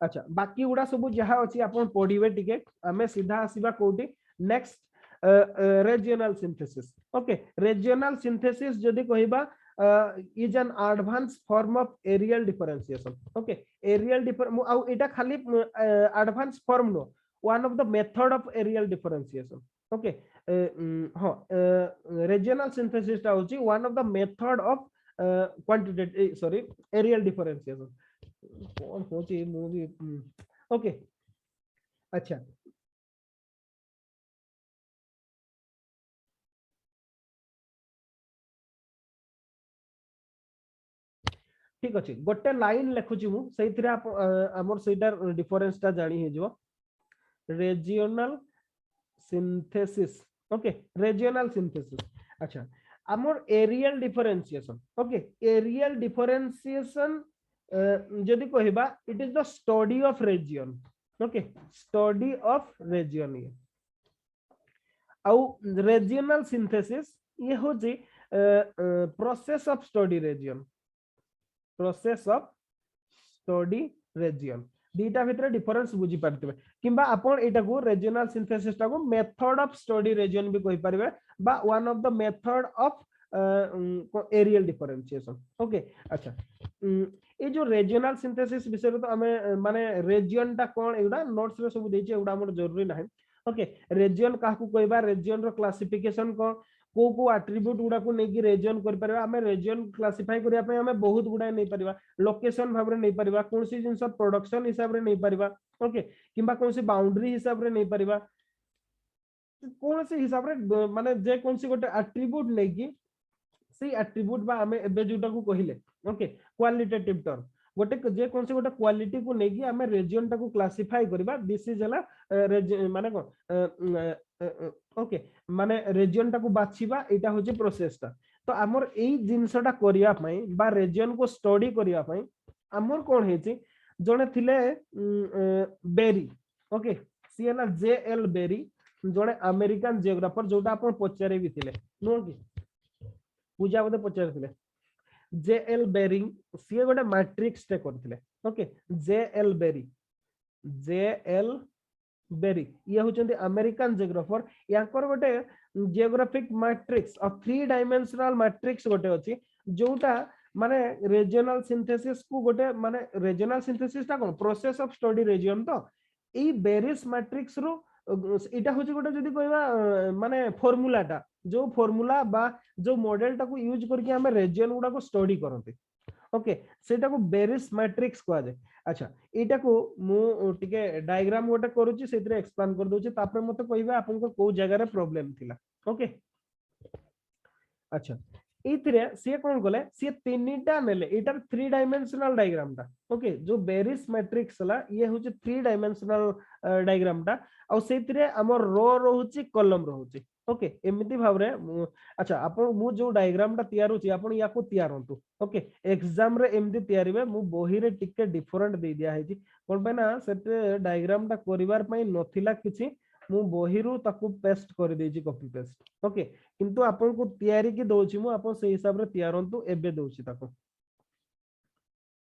Speaker 1: अच्छा बाकी गुडा सब जहा अछि आपण पढिबे टिके आमे सीधा आसीबा कोठी next regional synthesis okay regional synthesis जदि कहबा is an advanced form of aerial differentiation okay aerial au eta khali advanced form no one of the method of aerial differentiation okay regional synthesis ta hochi one of the method of quantitative sorry aerial differentiation कौन होची movie okay अच्छा ठीक अछि गोटे line लिखुची मु सेइथिरे हमर सेटार difference ता जानी हे जो regional synthesis okay regional synthesis अच्छा हमर areal differentiation okay areal differentiation जदि कहबा it is the study of region okay study of region ये आउ रीजनल सिंथेसिस ये होची process of study region process of study region दीटा भितर डिफरेंस बुझी पारतिबे किबा आपण एटा को रीजनल सिंथेसिस टा को मेथड ऑफ स्टडी रीजन भी कहि पारबे बा one of the method of areal differentiation okay अच्छा ए जो रीजनल सिंथेसिस विषय तो हमें माने रीजन टा कोन एडा नोट्स रे सब देछि एडा हमर जरूरी नाही ओके रीजन का को कहबा रीजन रो क्लासिफिकेशन को एट्रिब्यूट गुडा को नेकी रीजन कर परबा हमें रीजन क्लासिफाई करिया पे हमें बहुत गुडा नै परबा लोकेशन भाव रे नै परबा कोनसी जिंस प्रोडक्शन हिसाब रे नै परबा ओके किबा कोनसी बाउंड्री हिसाब रे नै परबा कोनसी हिसाब रे माने जे कोनसी गोटे एट्रिब्यूट नेकी से एट्रिब्यूट बा हमें एबे जोटा को कहिले ओके क्वालिटेटिव टर्म गोटे जे कोन से गोटे क्वालिटी को नेगी हमें रीजन टा को क्लासिफाई करबा दिस इज हला माने कोन ओके माने रीजन टा को बाछिबा एटा होचे प्रोसेस टा तो हमर एई जिंसटा करिया पई बा रीजन को स्टडी करिया पई हमर कोन हेची जने थिले बेरी ओके सी हला जे एल बेरी जने अमेरिकन जियोग्राफर जोटा अपन पचारे भी थिले नो कि पूजा बोधे पचार थिले जे एल बेरिंग सी गोटे मैट्रिक्स टे करथिले ओके जे एल बेरी ये होचंदी अमेरिकन जियोग्राफर याकर गोटे जियोग्राफिक मैट्रिक्स और 3 डायमेंशनल मैट्रिक्स गोटे अछि जोटा माने रीजनल सिंथेसिस को गोटे माने रीजनल सिंथेसिस ता कोन प्रोसेस ऑफ स्टडी रीजन तो ई बेरिस मैट्रिक्स रो इटा होची गोटे जदी कहबा माने फार्मूला टा जो फार्मूला बा जो मॉडल टा को यूज करके हमें रीजन गुडा को स्टडी करते ओके सेटा को बेरिस मैट्रिक्स को जाय अच्छा एटा को मु टिके डायग्राम गोटे करूची सेतरे एक्सप्लेन कर दोची तापर मते कहबा आपन को को जगह रे प्रॉब्लम थिला ओके अच्छा इतरे से कोन गले से तीनटा नेले एटार 3 डायमेंशनल डायग्राम टा ओके जो बेरिस मैट्रिक्स हला ये होची 3 डायमेंशनल डायग्राम टा और सेतरे हमर रो रहउची कॉलम रहउची ओके एमिति भावरे अच्छा आपण मु जो डायग्राम टा तैयार होची आपण या को तैयार होंतु ओके एग्जाम रे एमिति तैयारीबे मु बही रे टिके डिफरेंट दे दिया हेची कोन पे ना सेते डायग्राम टा करिवार पई नथिला किछि मु बही रु ताकू पेस्ट कर देची कॉपी पेस्ट ओके किंतु आपण को तैयारी की दोची मु आपण से हिसाब रे तैयार होंतु एबे दोची ताकू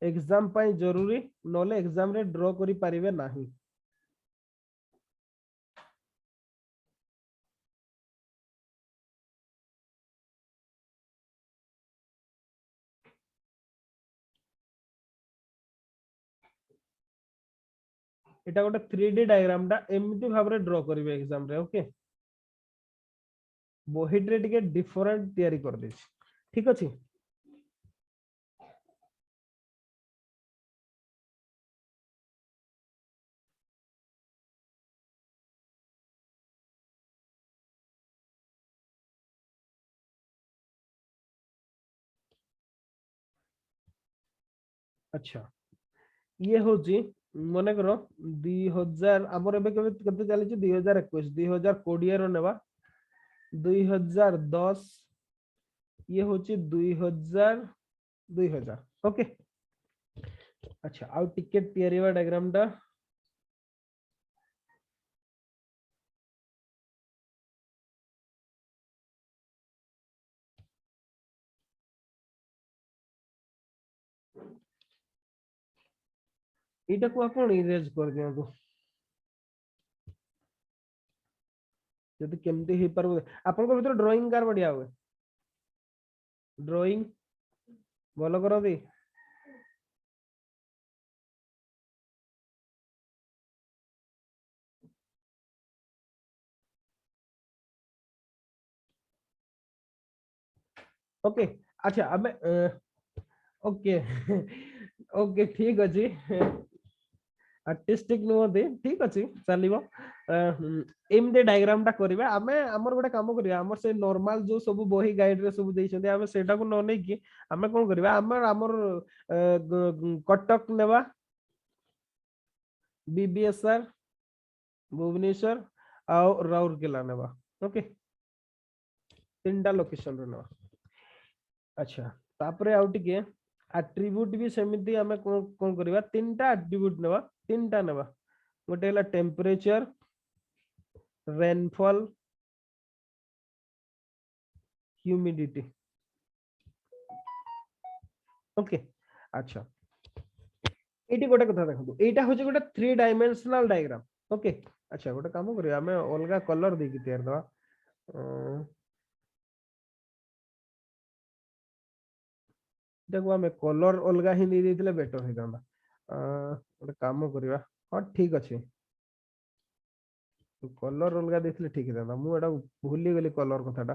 Speaker 1: एग्जाम पई जरूरी नले एग्जाम रे ड्रॉ करि परिबे नाही एटा गोटे 3D डायग्राम टा एमिति भाव रे ड्रॉ करिवे एग्जाम रे ओके बही रे टिके डिफरेंट तैयारी कर देछि ठीक अछि अच्छा ये होची मने करो 2000 हमर एबे केते चली छी 2021 2020 रो नेबा 2010 ये होची 2000 ओके। अच्छा आउ टिकट तैयारी डायग्राम टा एटा को आपण इरेज कर दियंतु जदि केमती हे परबो आपण को भीतर ड्राइंग कार बढ़िया हुए ड्राइंग बोलो करो दी ओके। अच्छा अब ओके ओके ठीक अछि आर्टिस्टिक नुहति ठीक अछि चलिबो एमदे डायग्राम टा करिबा हमें हमर गोटे काम करिबा हमर से नॉर्मल जो सब बही गाइड रे सब दैछन्ते हमें सेटा को न नै कि हमें कोन करिबा हमर कटक नेबा बीबीएसआर भुवनेश्वर आ राउरकेला नेबा ओके तीनटा लोकेशन रे नेबा। अच्छा तापरे आउ टिके एट्रीब्यूट भी सेमिति हमें कोन करिबा तीनटा एट्रीब्यूट नेबा तीनटा नेबा गोटे हला टेम्परेचर रेनफॉल ह्यूमिडिटी ओके। अच्छा एटी गोटे कथा देखो एटा होचे गोटे 3 डायमेंशनल डायग्राम ओके। अच्छा गोटे काम करिया हमें अलगा कलर देकी तैयार दवा देखो हमें कलर अलगा ही दे देथिले बेटर हे जांदा गोटे काम करिया हां ठीक अछि कलर अलगा देखले ठीक है दादा मु एटा भूली गेली कलर कथाटा